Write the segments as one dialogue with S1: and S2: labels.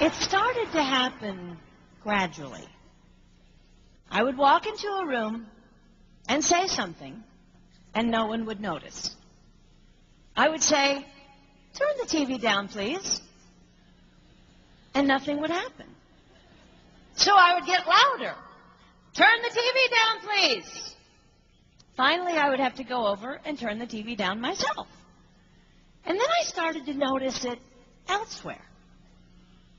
S1: It started to happen gradually. I would walk into a room and say something, and no one would notice. I would say, "Turn the TV down, please," and nothing would happen. So I would get louder. "Turn the TV down, please." Finally, I would have to go over and turn the TV down myself. And then I started to notice it elsewhere.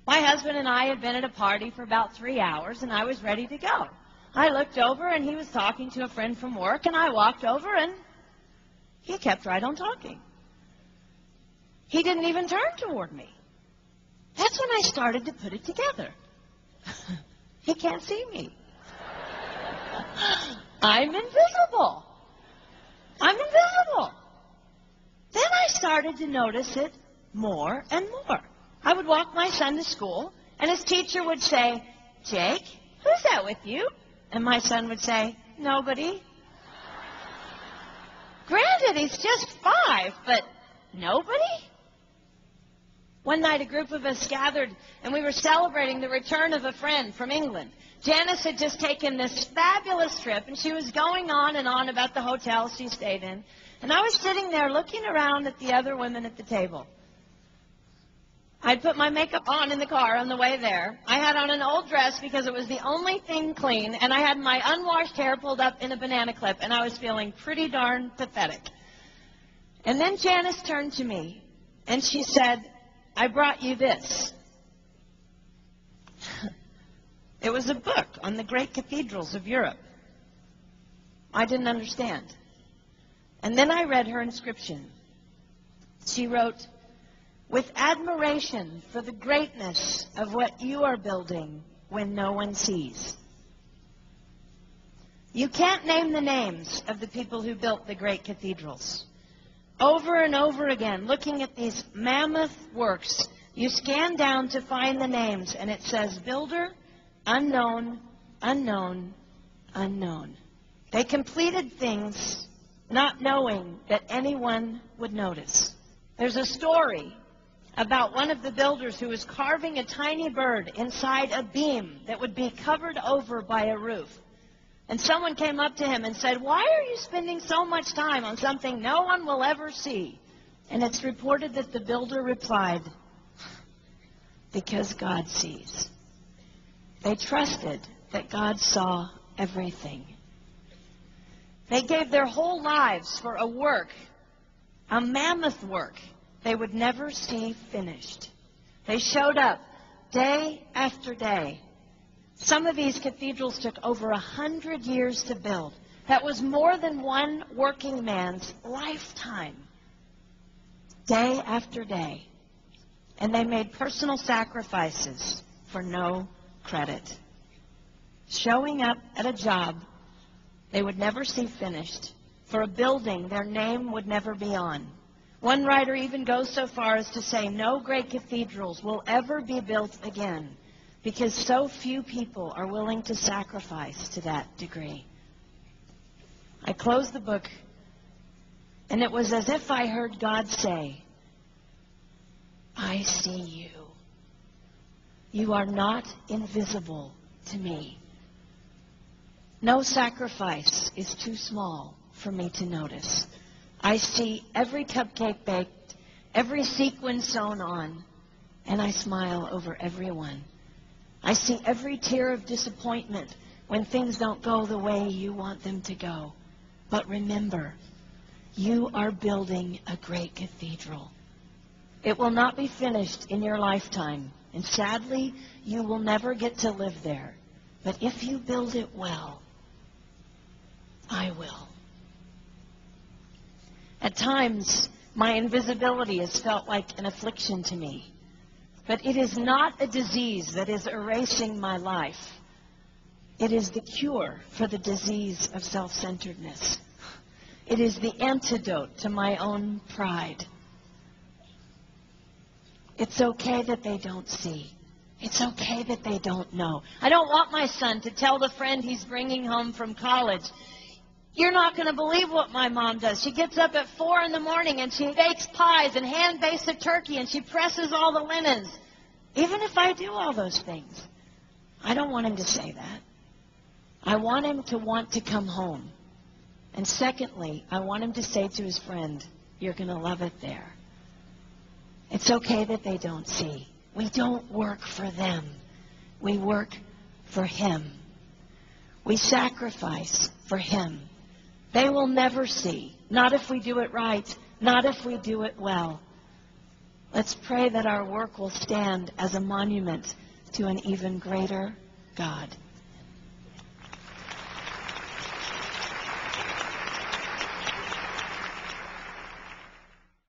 S1: My husband and I had been at a party for about 3 hours, and I was ready to go. I looked over, and he was talking to a friend from work, and I walked over, and he kept right on talking. He didn't even turn toward me. That's when I started to put it together. He can't see me. I'm invisible. I'm invisible. Then I started to notice it more and more. I would walk my son to school, and his teacher would say, "Jake, who's that with you?" And my son would say, "Nobody." Granted, he's just 5, but nobody? One night, a group of us gathered, and we were celebrating the return of a friend from England. Janice had just taken this fabulous trip, and she was going on and on about the hotel she stayed in. And I was sitting there looking around at the other women at the table. I'd put my makeup on in the car on the way there. I had on an old dress because it was the only thing clean, and I had my unwashed hair pulled up in a banana clip, and I was feeling pretty darn pathetic. And then Janice turned to me, and she said, "I brought you this." It was a book on the great cathedrals of Europe. I didn't understand. And then I read her inscription. She wrote, "With admiration for the greatness of what you are building when no one sees." You can't name the names of the people who built the great cathedrals. Over and over again, looking at these mammoth works, you scan down to find the names, and it says, "Builder, unknown, unknown, unknown." They completed things not knowing that anyone would notice. There's a story about one of the builders who was carving a tiny bird inside a beam that would be covered over by a roof. And someone came up to him and said, "Why are you spending so much time on something no one will ever see?" And it's reported that the builder replied, "Because God sees." They trusted that God saw everything. They gave their whole lives for a work, a mammoth work, they would never see finished. They showed up day after day. Some of these cathedrals took over 100 years to build. That was more than one working man's lifetime. Day after day. And they made personal sacrifices for no credit. Showing up at a job they would never see finished, for a building their name would never be on. One writer even goes so far as to say no great cathedrals will ever be built again because so few people are willing to sacrifice to that degree. I closed the book, and it was as if I heard God say, "I see you. You are not invisible to me. No sacrifice is too small for me to notice. I see every cupcake baked, every sequin sewn on, and I smile over everyone. I see every tear of disappointment when things don't go the way you want them to go. But remember, you are building a great cathedral. It will not be finished in your lifetime, and sadly, you will never get to live there. But if you build it well, I will." At times, my invisibility has felt like an affliction to me. But it is not a disease that is erasing my life. It is the cure for the disease of self-centeredness. It is the antidote to my own pride. It's okay that they don't see. It's okay that they don't know. I don't want my son to tell the friend he's bringing home from college, "You're not going to believe what my mom does. She gets up at 4 in the morning and she bakes pies and hand bakes a turkey and she presses all the linens." Even if I do all those things. I don't want him to say that. I want him to want to come home. And secondly, I want him to say to his friend, you're going to love it there. It's okay that they don't see. We don't work for them. We work for him. We sacrifice for him. They will never see. Not if we do it right. Not if we do it well. Let's pray that our work will stand as a monument to an even greater God.